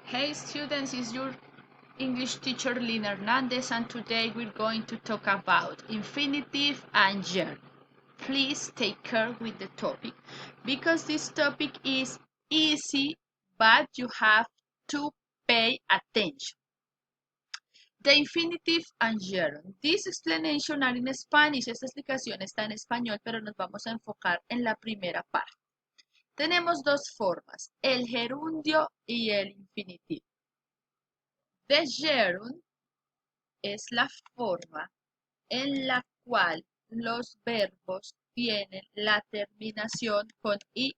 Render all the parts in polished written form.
Hey students, it's your English teacher Lina Hernandez, and today we're going to talk about infinitive and gerund. Please take care with the topic because this topic is easy, but you have to pay attention. The infinitive and gerund. This explanation are in Spanish. Esta explicación está en español, pero nos vamos a enfocar en la primera parte. Tenemos dos formas, el gerundio y el infinitivo. The gerund es la forma en la cual los verbos tienen la terminación con ing.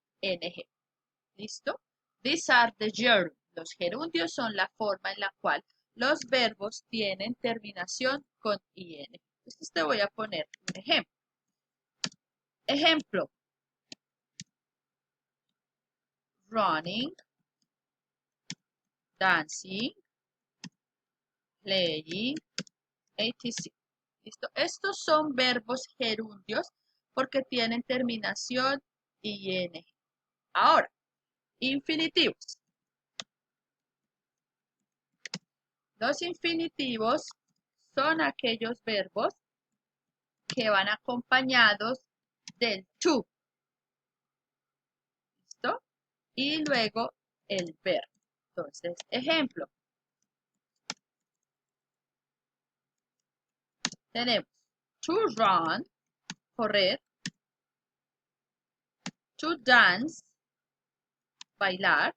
¿Listo? These are the gerund. Los gerundios son la forma en la cual los verbos tienen terminación con ing. Entonces te voy a poner un ejemplo. Ejemplo. Running, dancing, playing, etc. ¿Listo? Estos son verbos gerundios porque tienen terminación ing. Ahora, infinitivos. Los infinitivos son aquellos verbos que van acompañados del to. ¿Listo? Y luego el verbo. Entonces, ejemplo. Tenemos to run, correr, to dance, bailar,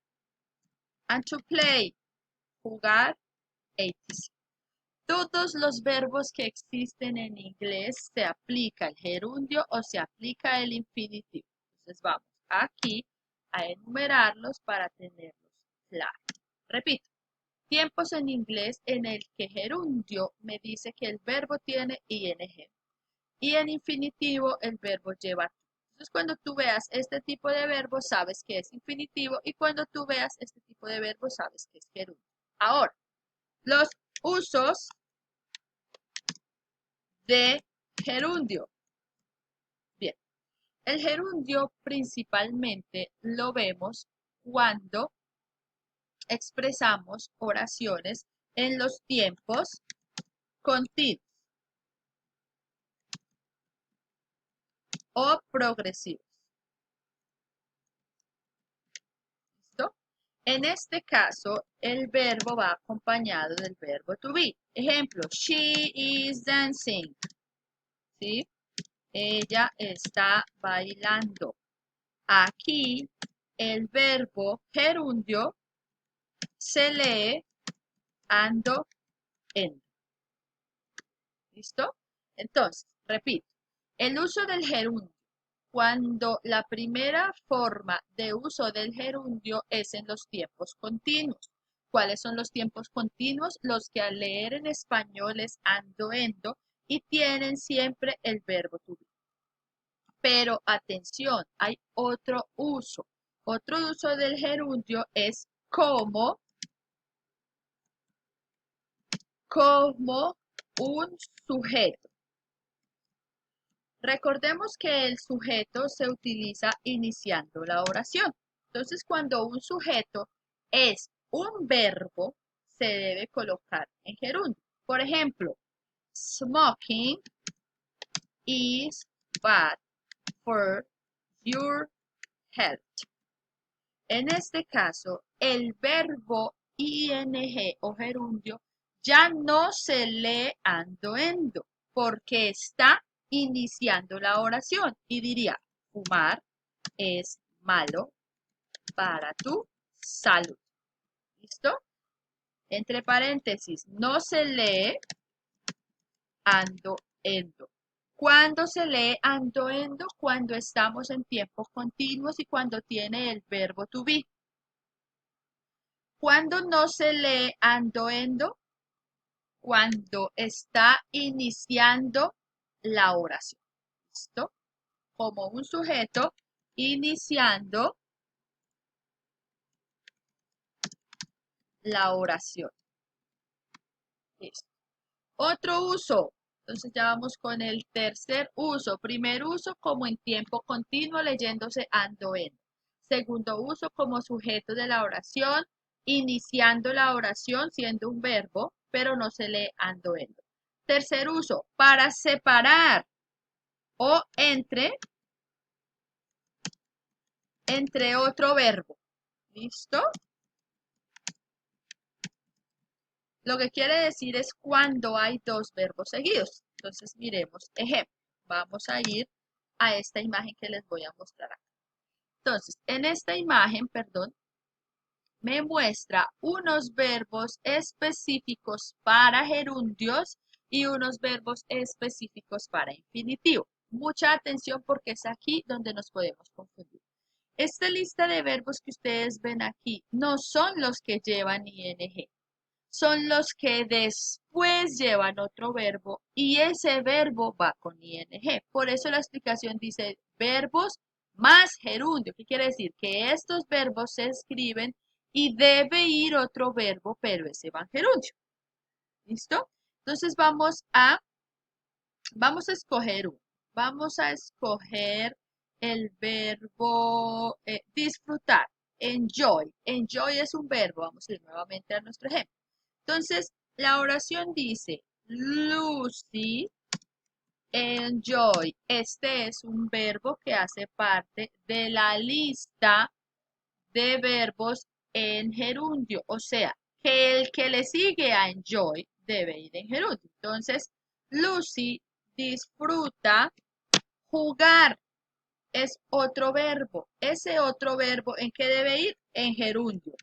and to play, jugar, etc. Todos los verbos que existen en inglés se aplica el gerundio o se aplica el infinitivo. Entonces vamos aquí a enumerarlos para tenerlos claros. Repito, tiempos en inglés en el que gerundio me dice que el verbo tiene ing y en infinitivo el verbo lleva to. Entonces cuando tú veas este tipo de verbo sabes que es infinitivo y cuando tú veas este tipo de verbo sabes que es gerundio. Ahora, los usos de gerundio. Bien, el gerundio principalmente lo vemos cuando expresamos oraciones en los tiempos continuos o progresivos. ¿Listo? En este caso, el verbo va acompañado del verbo to be. Ejemplo, she is dancing. ¿Sí? Ella está bailando. Aquí el verbo gerundio se lee ando, endo. ¿Listo? Entonces, repito, el uso del gerundio. Cuando la primera forma de uso del gerundio es en los tiempos continuos. ¿Cuáles son los tiempos continuos? Los que al leer en español es ando, endo y tienen siempre el verbo to be. Pero atención, hay otro uso. Otro uso del gerundio es como un sujeto. Recordemos que el sujeto se utiliza iniciando la oración. Entonces, cuando un sujeto es un verbo, se debe colocar en gerundio. Por ejemplo, smoking is bad for your health. En este caso, el verbo ing o gerundio ya no se lee ando, endo, porque está iniciando la oración y diría, fumar es malo para tu salud. ¿Listo? Entre paréntesis, no se lee ando, endo. ¿Cuándo se lee ando, endo? Cuando estamos en tiempos continuos y cuando tiene el verbo to be. ¿Cuándo no se lee ando, endo? Cuando está iniciando la oración. ¿Listo? Como un sujeto iniciando la oración. Listo. Otro uso. Entonces ya vamos con el tercer uso. Primer uso como en tiempo continuo leyéndose ando, endo. Segundo uso como sujeto de la oración iniciando la oración siendo un verbo, pero no se lee ando, endo. Tercer uso, para separar o entre otro verbo. ¿Listo? Lo que quiere decir es cuando hay dos verbos seguidos. Entonces, miremos ejemplo. Vamos a ir a esta imagen que les voy a mostrar acá. Entonces, en esta imagen, perdón, me muestra unos verbos específicos para gerundios y unos verbos específicos para infinitivo. Mucha atención porque es aquí donde nos podemos confundir. Esta lista de verbos que ustedes ven aquí no son los que llevan ing, son los que después llevan otro verbo y ese verbo va con ing. Por eso la explicación dice verbos más gerundio. ¿Qué quiere decir? Que estos verbos se escriben y debe ir otro verbo, pero ese va en gerundio. ¿Listo? Entonces vamos a escoger uno. Vamos a escoger el verbo disfrutar. Enjoy. Enjoy es un verbo. Vamos a ir nuevamente a nuestro ejemplo. Entonces, la oración dice, Lucy enjoy. Este es un verbo que hace parte de la lista de verbos en gerundio. O sea, que el que le sigue a enjoy debe ir en gerundio. Entonces, Lucy disfruta jugar. Es otro verbo. Ese otro verbo, ¿en qué debe ir? En gerundio.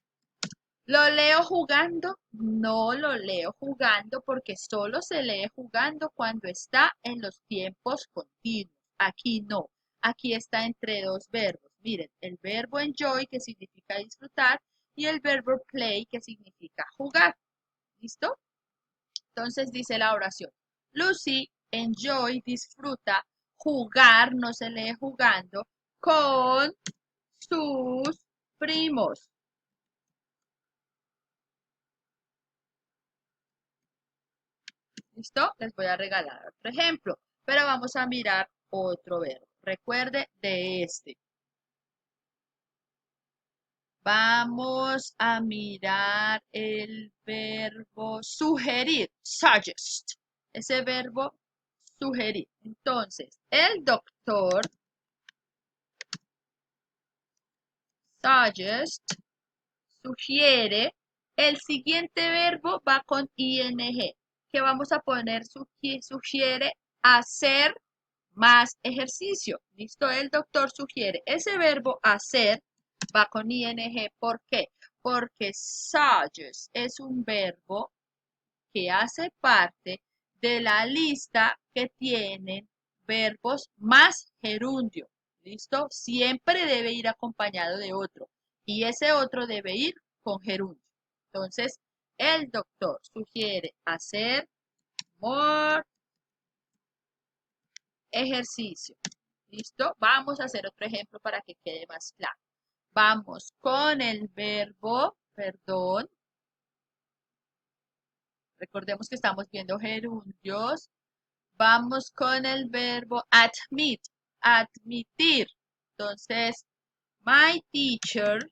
¿Lo leo jugando? No lo leo jugando porque solo se lee jugando cuando está en los tiempos continuos. Aquí no. Aquí está entre dos verbos. Miren, el verbo enjoy, que significa disfrutar, y el verbo play, que significa jugar. ¿Listo? Entonces dice la oración. Lucy enjoy, disfruta, jugar, no se lee jugando, con sus primos. ¿Listo? Les voy a regalar otro ejemplo, pero vamos a mirar otro verbo. Recuerde de este. Vamos a mirar el verbo sugerir, suggest. Ese verbo sugerir. Entonces, el doctor suggest, sugiere. El siguiente verbo va con ing, que vamos a poner sugiere hacer más ejercicio. ¿Listo? El doctor sugiere. Ese verbo hacer va con ing. ¿Por qué? Porque suggest es un verbo que hace parte de la lista que tienen verbos más gerundio. ¿Listo? Siempre debe ir acompañado de otro. Y ese otro debe ir con gerundio. Entonces, el doctor sugiere hacer more ejercicio. ¿Listo? Vamos a hacer otro ejemplo para que quede más claro. Vamos con el verbo, perdón. Recordemos que estamos viendo gerundios. Vamos con el verbo admit, admitir. Entonces, my teacher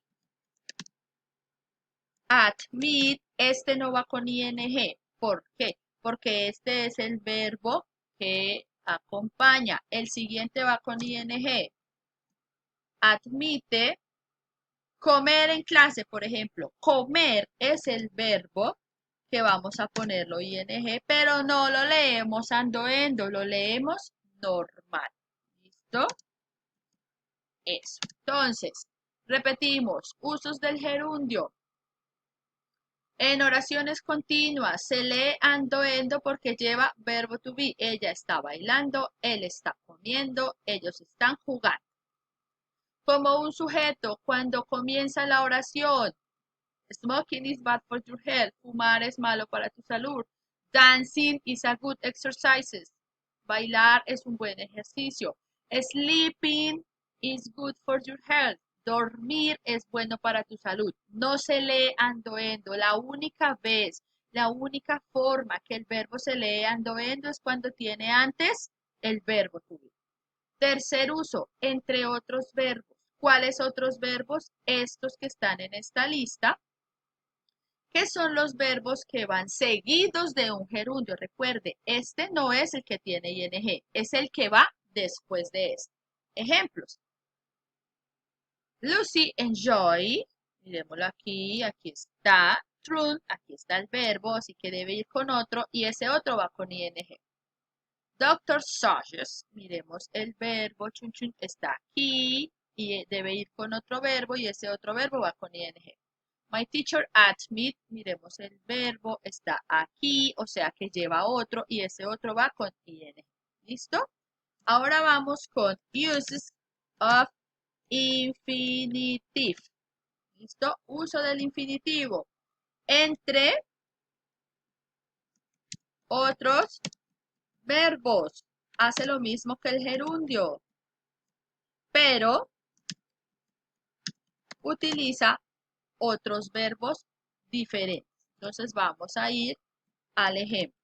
admit, este no va con ing. ¿Por qué? Porque este es el verbo que acompaña. El siguiente va con ing. Admite. Comer en clase, por ejemplo. Comer es el verbo que vamos a ponerlo ing, pero no lo leemos ando, endo, lo leemos normal. ¿Listo? Eso. Entonces, repetimos, usos del gerundio. En oraciones continuas se lee ando, endo porque lleva verbo to be. Ella está bailando, él está comiendo, ellos están jugando. Como un sujeto, cuando comienza la oración, smoking is bad for your health. Fumar es malo para tu salud. Dancing is a good exercise. Bailar es un buen ejercicio. Sleeping is good for your health. Dormir es bueno para tu salud. No se lee ando, endo. La única vez, la única forma que el verbo se lee ando, endo es cuando tiene antes el verbo to be. Tercer uso, entre otros verbos. ¿Cuáles otros verbos? Estos que están en esta lista. ¿Qué son los verbos que van seguidos de un gerundio? Recuerde, este no es el que tiene ing, es el que va después de este. Ejemplos. Lucy enjoy, miremoslo aquí, aquí está. True, aquí está el verbo, así que debe ir con otro y ese otro va con ing. Doctor suggests, miremos el verbo, chun chun, está aquí y debe ir con otro verbo y ese otro verbo va con ing. My teacher admit, miremos el verbo, está aquí, o sea que lleva otro y ese otro va con ing. ¿Listo? Ahora vamos con uses of infinitive. ¿Listo? Uso del infinitivo. Entre otros verbos. Hace lo mismo que el gerundio, pero utiliza otros verbos diferentes. Entonces vamos a ir al ejemplo.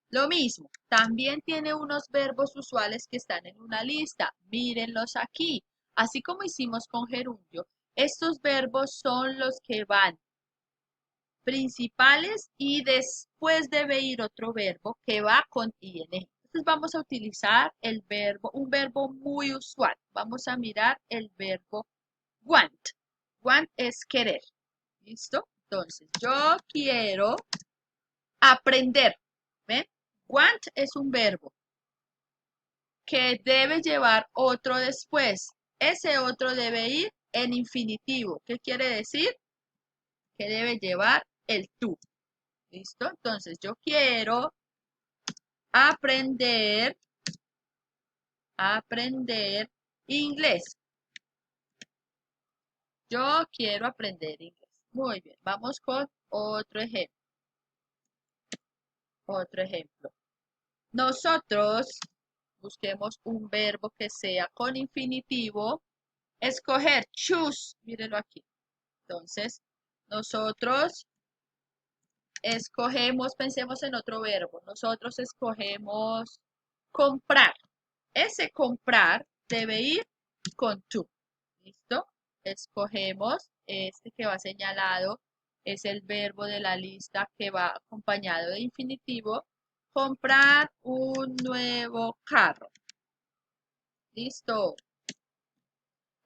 Lo mismo, también tiene unos verbos usuales que están en una lista. Mírenlos aquí. Así como hicimos con gerundio, estos verbos son los que van principales y después debe ir otro verbo que va con ing. Entonces vamos a utilizar el verbo, un verbo muy usual. Vamos a mirar el verbo want. Want es querer. ¿Listo? Entonces, yo quiero aprender. ¿Ven? Want es un verbo que debe llevar otro después. Ese otro debe ir en infinitivo. ¿Qué quiere decir? Que debe llevar el to. ¿Listo? Entonces, yo quiero aprender inglés. Yo quiero aprender inglés. Muy bien, vamos con otro ejemplo. Otro ejemplo. Nosotros busquemos un verbo que sea con infinitivo. Escoger, choose, mírenlo aquí. Entonces, nosotros escogemos, pensemos en otro verbo. Nosotros escogemos comprar. Ese comprar debe ir con to. ¿Listo? Escogemos este que va señalado. Es el verbo de la lista que va acompañado de infinitivo. Comprar un nuevo carro. Listo.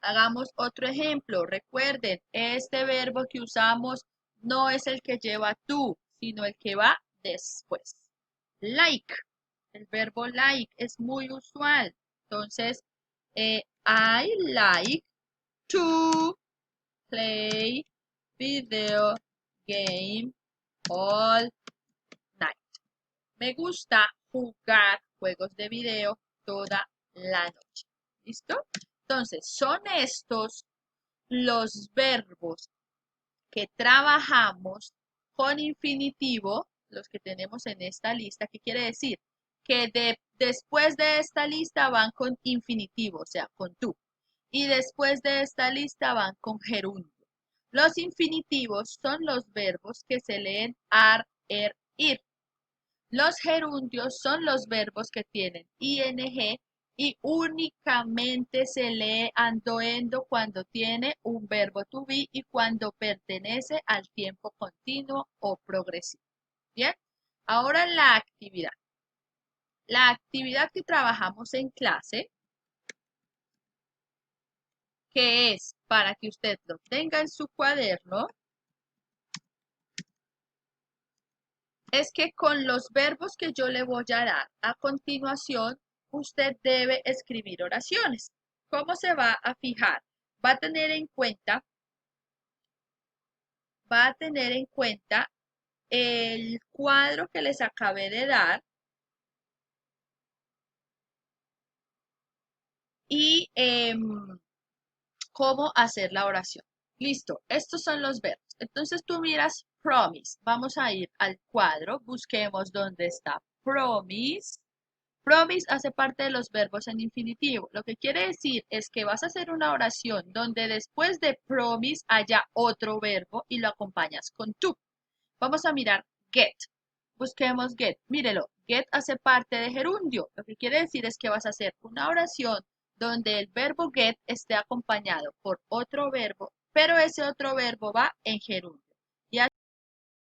Hagamos otro ejemplo. Recuerden, este verbo que usamos no es el que lleva to, sino el que va después. Like. El verbo like es muy usual. Entonces, I like to play video game all night. Me gusta jugar juegos de video toda la noche. ¿Listo? Entonces, son estos los verbos que trabajamos con infinitivo, los que tenemos en esta lista. ¿Qué quiere decir? Que después de esta lista van con infinitivo, o sea, con tú. Y después de esta lista van con gerundio. Los infinitivos son los verbos que se leen ar, ir. Los gerundios son los verbos que tienen ing y únicamente se lee ando, endo cuando tiene un verbo to be y cuando pertenece al tiempo continuo o progresivo. Bien, ahora la actividad. La actividad que trabajamos en clase, que es para que usted lo tenga en su cuaderno, es que con los verbos que yo le voy a dar a continuación, usted debe escribir oraciones. ¿Cómo se va a fijar? Va a tener en cuenta, el cuadro que les acabé de dar y cómo hacer la oración. Listo, estos son los verbos. Entonces tú miras promise. Vamos a ir al cuadro, busquemos dónde está promise. Promise hace parte de los verbos en infinitivo. Lo que quiere decir es que vas a hacer una oración donde después de promise haya otro verbo y lo acompañas con to. Vamos a mirar get. Busquemos get. Mírelo, get hace parte de gerundio. Lo que quiere decir es que vas a hacer una oración donde el verbo get esté acompañado por otro verbo, pero ese otro verbo va en gerundio. Y